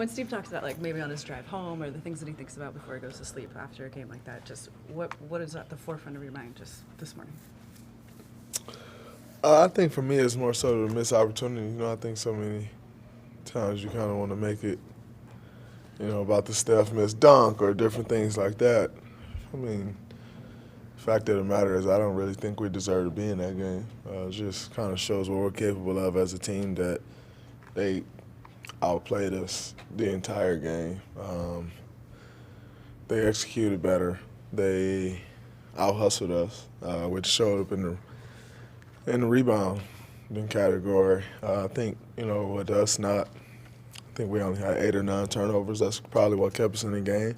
When Steve talks about, like, maybe on his drive home or the things that he thinks about before he goes to sleep after a game like that, just what is at the forefront of your mind just this morning? I think for me it's more so the missed opportunity. I think so many times you kind of want to make it, about the Steph missed dunk or different things like that. I mean, the fact of the matter is I don't really think we deserve to be in that game. It just kind of shows what we're capable of as a team, that they outplayed us the entire game. They executed better. They out-hustled us, which showed up in the rebounding category. I think, with us I think we only had 8 or 9 turnovers. That's probably what kept us in the game.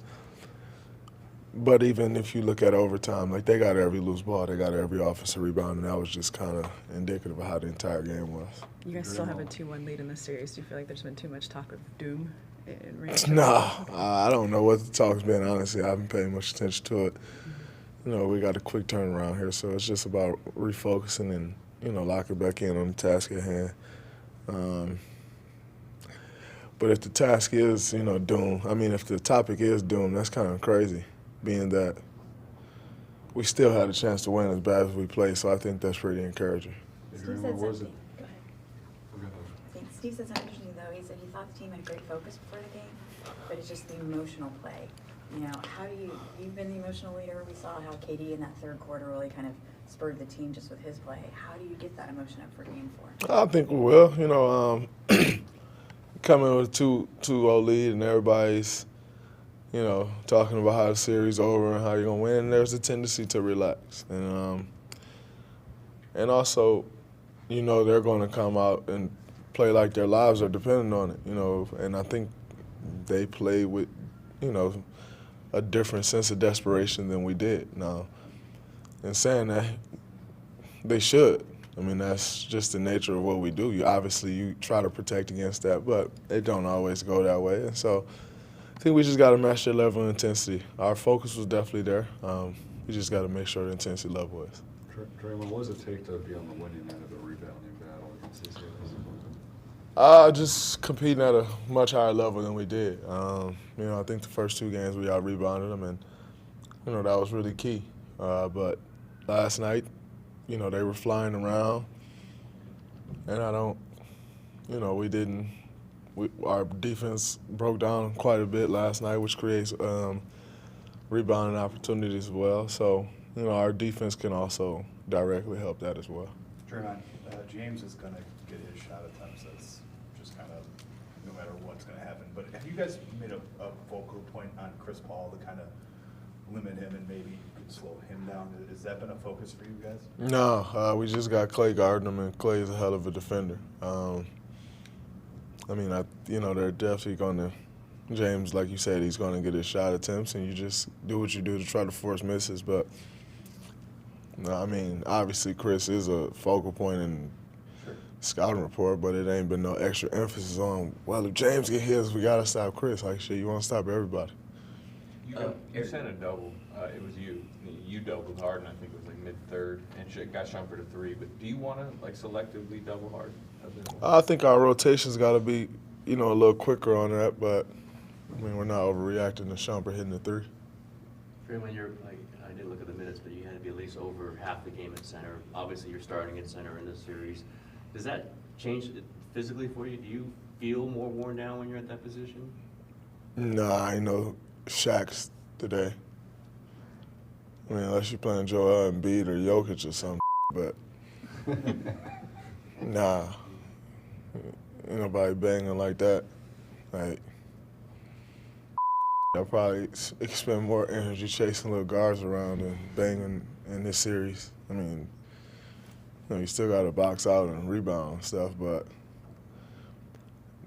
But even if you look at overtime, like, they got every loose ball, they got every offensive rebound, and that was just kind of indicative of how the entire game was. You guys still have a 2-1 lead in this series. Do you feel like there's been too much talk of doom in No, I don't know what the talk's been, honestly. I haven't paid much attention to it. We got a quick turnaround here, so it's just about refocusing and, locking back in on the task at hand. But if the task is, doom, if the topic is doom, that's kind of crazy, being that we still had a chance to win as bad as we played, so I think that's pretty encouraging. Steve said was it? Go ahead. I think Steve said something interesting, though. He said he thought the team had great focus before the game, but it's just the emotional play. How do you've been the emotional leader. We saw how KD in that third quarter really kind of spurred the team just with his play. How do you get that emotion up for game 4? I think we will. Coming with a 2-0 lead and everybody's, talking about how the series over and how you're going to win, there's a tendency to relax. And also, they're going to come out and play like their lives are dependent on it, and I think they play with, a different sense of desperation than we did. Now, in saying that, they should. That's just the nature of what we do. You try to protect against that, but it don't always go that way. And so I think we just got to match their level of intensity. Our focus was definitely there. We just got to make sure the intensity level is. Draymond, what does it take to be on the winning end of the rebounding battle against these guys? Just competing at a much higher level than we did. I think the first 2 games we out-rebounded them, and, that was really key. But last night, they were flying around, and our defense broke down quite a bit last night, which creates rebounding opportunities as well. So, our defense can also directly help that as well. Draymond, James is going to get his shot attempts. That's just kind of no matter what's going to happen. But have you guys made a focal point on Chris Paul to kind of limit him and maybe slow him down? Has that been a focus for you guys? No, we just got Clay guarding him, and Clay is a hell of a defender. They're definitely going to – James, like you said, he's going to get his shot attempts, and you just do what you do to try to force misses. But, obviously Chris is a focal point in scouting report, but it ain't been no extra emphasis on, well, if James get his, we got to stop Chris. Like, shit, you want to stop everybody. You sent a double. It was you. You doubled Harden. I think it was like mid-third, and got Shumpert a 3. But do you want to selectively double Harden? I think our rotation's got to be, a little quicker on that. But we're not overreacting to Shumpert hitting the 3. When you're I didn't look at the minutes, but you had to be at least over half the game at center. Obviously, you're starting at center in this series. Does that change physically for you? Do you feel more worn down when you're at that position? Nah, I know Shaq's today. Unless you're playing Joel Embiid or Jokic or something, but nah, ain't nobody banging like that. Like, I'll probably expend more energy chasing little guards around than banging in this series. You still got to box out and rebound and stuff, but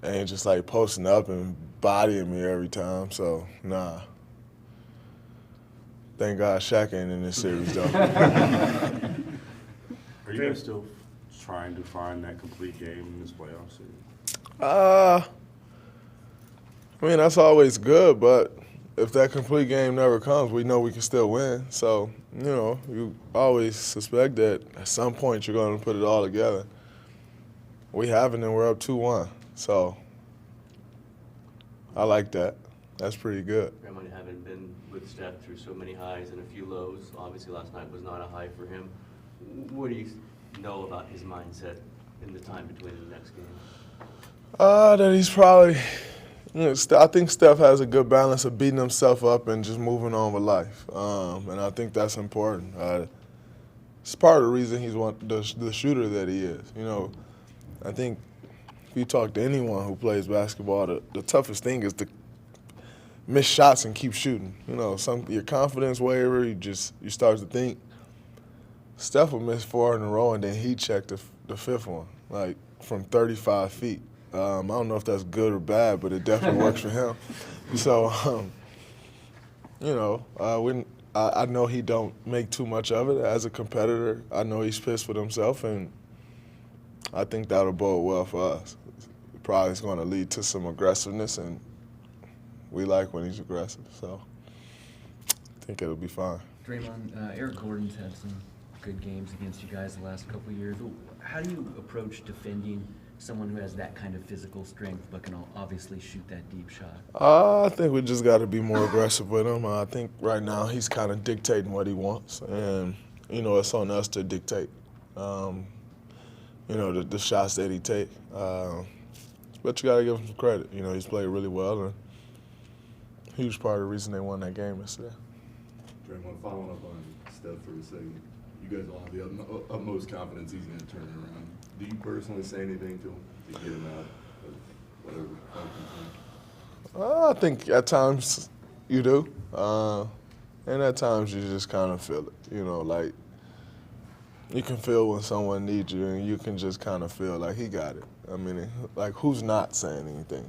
they ain't just like posting up and bodying me every time, so nah. Thank God Shaq ain't in this series, though. Are you guys still trying to find that complete game in this playoff series? That's always good, but if that complete game never comes, we know we can still win. So, you always suspect that at some point you're going to put it all together. We haven't, and we're up 2-1. So I like that. That's pretty good. Draymond having been with Steph through so many highs and a few lows, obviously last night was not a high for him. What do you know about his mindset in the time between the next game? That he's probably, I think Steph has a good balance of beating himself up and just moving on with life. And I think that's important. It's part of the reason he's the shooter that he is. I think if you talk to anyone who plays basketball, the toughest thing is to miss shots and keep shooting. Your confidence waver, you start to think. Steph will miss 4 in a row and then he'd check the fifth one, like from 35 feet. I don't know if that's good or bad, but it definitely works for him. So, I know he don't make too much of it as a competitor. I know he's pissed with himself, and I think that'll bode well for us. Probably is going to lead to some aggressiveness, and we like when he's aggressive. So I think it'll be fine. Draymond, Eric Gordon's had some good games against you guys the last couple of years. How do you approach defending someone who has that kind of physical strength but can obviously shoot that deep shot? I think we just got to be more aggressive with him. I think right now he's kind of dictating what he wants, and it's on us to dictate. The shots that he take. But you got to give him some credit. He's played really well, and he was part of the reason they won that game yesterday. Draymond, following up on Steph for a second, you guys all have the utmost confidence he's going to turn it around. Do you personally say anything to him to get him out of whatever? I think at times you do, and at times you just kind of feel it. Like you can feel when someone needs you, and you can just kind of feel like he got it. I mean, like who's not saying anything?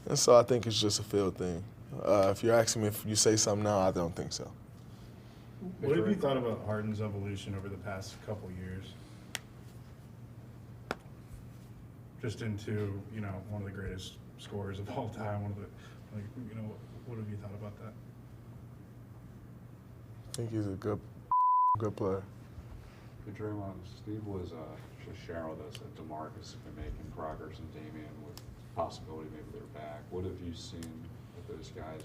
And so I think it's just a feel thing. If you're asking me if you say something now, I don't think so. What have you thought about Harden's evolution over the past couple years? Just into, one of the greatest scorers of all time. What have you thought about that? I think he's a good player. Hey, Draymond, Steve was just sharing with us that DeMarcus has been making progress in Damian with possibility maybe they're back. What have you seen with those guys?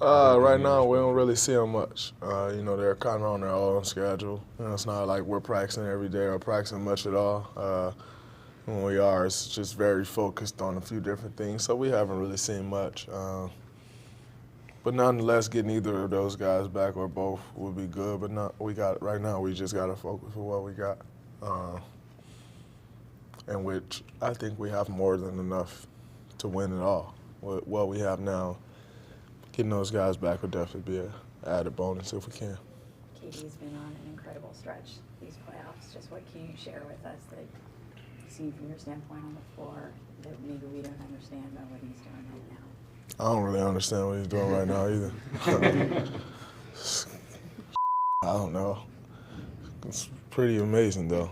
Right now, we don't really see them much. They're kind of on their own schedule. It's not like we're practicing every day or practicing much at all. When we are, it's just very focused on a few different things, so we haven't really seen much. But nonetheless, getting either of those guys back or both would be good. But right now, we just got to focus on what we got, and which I think we have more than enough to win it all. What we have now, getting those guys back would definitely be an added bonus if we can. KD's been on an incredible stretch these playoffs. Just what can you share with us that you see from your standpoint on the floor that maybe we don't understand about what he's doing right now? I don't really understand what he's doing right now either. I don't know. It's pretty amazing though.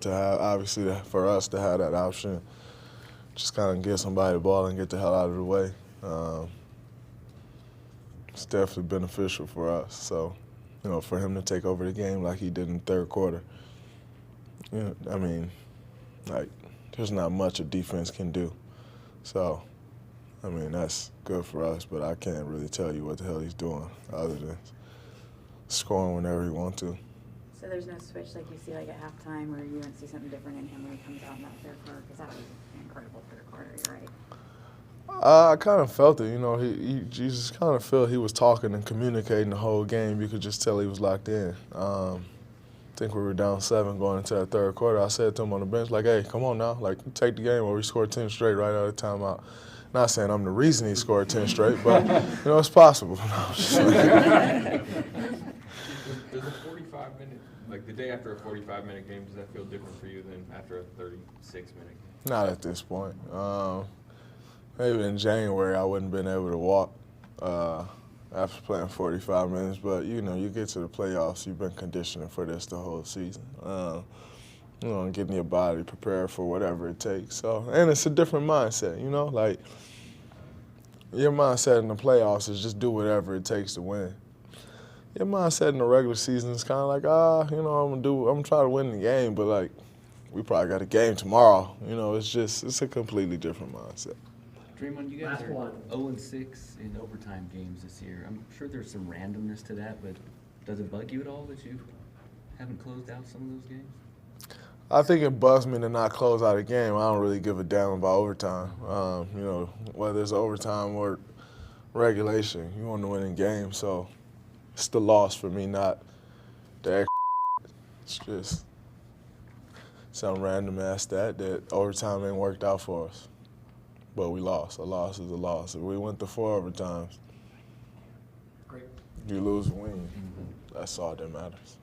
To have, obviously for us to have that option, just kind of get somebody the ball and get the hell out of the way. It's definitely beneficial for us. So, for him to take over the game like he did in the third quarter, there's not much a defense can do. So, that's good for us, but I can't really tell you what the hell he's doing other than scoring whenever he wants to. So there's no switch like you see like at halftime where you don't see something different in him when he comes out in that third quarter? Because that was an incredible third quarter, you're right. I kind of felt it, you just kind of felt he was talking and communicating the whole game. You could just tell he was locked in. I think we were down 7 going into that third quarter. I said to him on the bench, hey, come on now, take the game where we scored 10 straight right out of timeout. Not saying I'm the reason he scored 10 straight, but, it's possible. Does a 45-minute, the day after a 45-minute game, does that feel different for you than after a 36-minute game? Not at this point. Maybe in January I wouldn't have been able to walk after playing 45 minutes, but you get to the playoffs, you've been conditioning for this the whole season. Getting your body prepared for whatever it takes. So, and it's a different mindset, your mindset in the playoffs is just do whatever it takes to win. Your mindset in the regular season is kind of like, I'm gonna try to win the game, but we probably got a game tomorrow. It's a completely different mindset. Draymond, you guys Last are one. 0-6 in overtime games this year. I'm sure there's some randomness to that, but does it bug you at all that you haven't closed out some of those games? I think it bugs me to not close out a game. I don't really give a damn about overtime. You know, whether it's overtime or regulation, you want to win a game. So it's the loss for me, not the extra. It's just some random ass stat that overtime ain't worked out for us. But we lost. A loss is a loss. If we went to 4 overtimes, Great. you lose or win. That's all that matters.